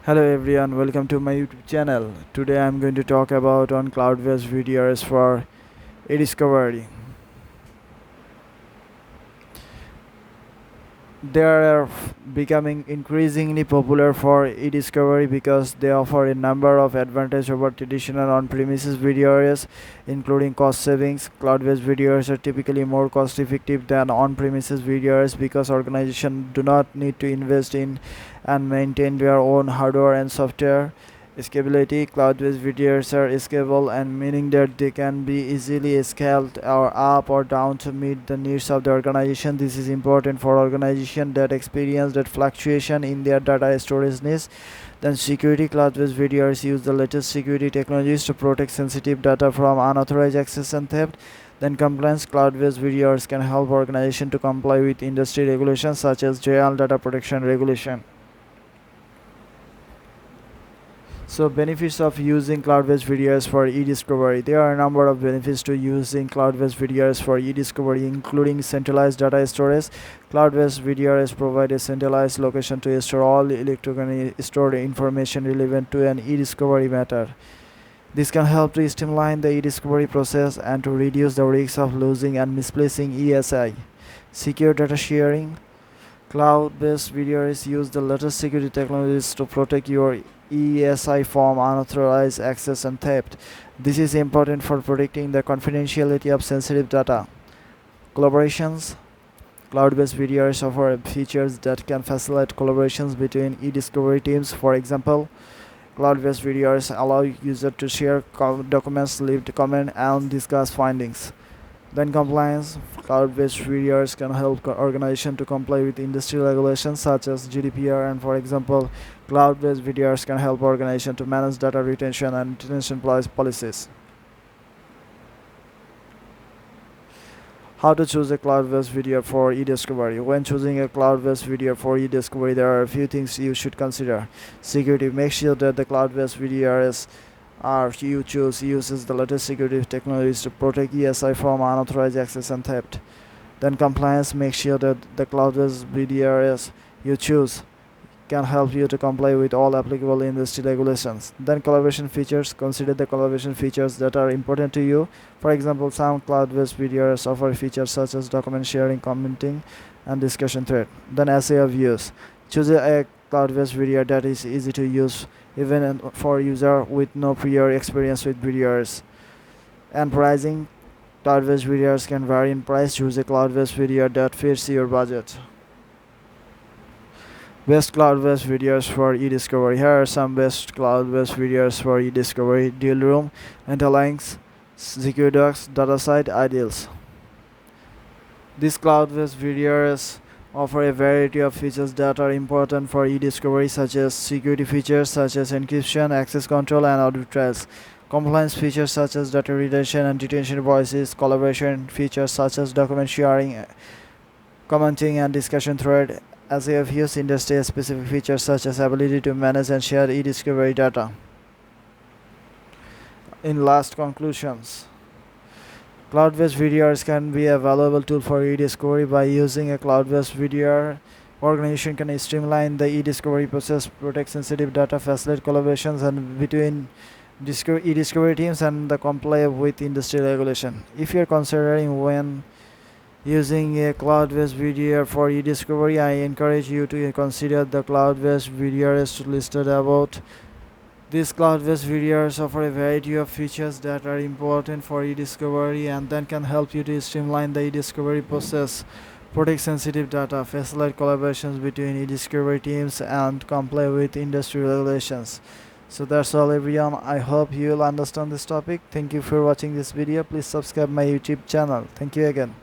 Hello everyone, welcome to my YouTube channel. Today I'm going to talk about on cloud-based VDRs for eDiscovery. They are becoming increasingly popular for eDiscovery because they offer a number of advantages over traditional on-premises VDRs, including cost savings. Cloud-based VDRs are typically more cost-effective than on-premises VDRs because organizations do not need to invest in and maintain their own hardware and software. Scalability: cloud-based VDRs are scalable, and meaning that they can be easily scaled or up or down to meet the needs of the organization. This is important for organizations that experience that fluctuation in their data storage needs. Then security: cloud-based VDRs use the latest security technologies to protect sensitive data from unauthorized access and theft. Then compliance: cloud-based VDRs can help organizations to comply with industry regulations such as General Data Protection Regulation. So benefits of using cloud-based VDRs for eDiscovery. There are a number of benefits to using cloud-based VDRs for eDiscovery, including centralized data storage. Cloud-based VDRs provide a centralized location to store all electronically stored information relevant to an eDiscovery matter. This can help to streamline the eDiscovery process and to reduce the risk of losing and misplacing ESI. Secure data sharing. Cloud-based VDRs use the latest security technologies to protect your ESI from unauthorized access and theft. This is important for protecting the confidentiality of sensitive data. Collaborations. Cloud-based VDRs offer features that can facilitate collaborations between eDiscovery teams. For example, cloud-based VDRs allow users to share documents, leave comments, and discuss findings. Then compliance. Cloud-based VDRs can help organizations to comply with industry regulations such as GDPR, and for example, cloud-based VDRs can help organizations to manage data retention and retention policies. How to choose a cloud-based VDR for eDiscovery? When choosing a cloud-based VDR for eDiscovery, there are a few things you should consider. Security: make sure that the cloud-based VDRs you choose uses the latest security technologies to protect ESI from unauthorized access and theft. Then compliance: make sure that the cloud-based VDRs you choose can help you to comply with all applicable industry regulations. Then collaboration features: consider the collaboration features that are important to you. For example, some cloud-based VDRs offer features such as document sharing, commenting, and discussion thread. Then essay of use: choose a cloud-based VDR that is easy to use even for user with no prior experience with VDRs. And pricing: cloud-based VDRs can vary in price. Choose a cloud-based VDR that fits your budget. Best cloud-based VDRs for eDiscovery. Here are some best cloud-based VDRs for eDiscovery: Deal Room, Interlinks, Secure Docs, DataSite, Ideals. These cloud-based VDRs offer a variety of features that are important for eDiscovery, such as security features such as encryption, access control, and audit trails. Compliance features such as data retention and detention policies. Collaboration features such as document sharing, commenting, and discussion thread. As if use industry-specific features such as ability to manage and share eDiscovery data. In last conclusions, cloud-based VDRs can be a valuable tool for eDiscovery. By using a cloud-based VDR, organization can streamline the eDiscovery process, protect sensitive data, facilitate collaborations and between eDiscovery teams, and comply with industry regulation. If you're considering when using a cloud-based VDR for eDiscovery, I encourage you to consider the cloud-based VDRs listed above. These cloud-based VDRs offer a variety of features that are important for eDiscovery and then can help you to streamline the eDiscovery process, protect sensitive data, facilitate collaborations between eDiscovery teams, and comply with industry regulations. So that's all everyone. I hope you'll understand this topic. Thank you for watching this video. Please subscribe my YouTube channel. Thank you again.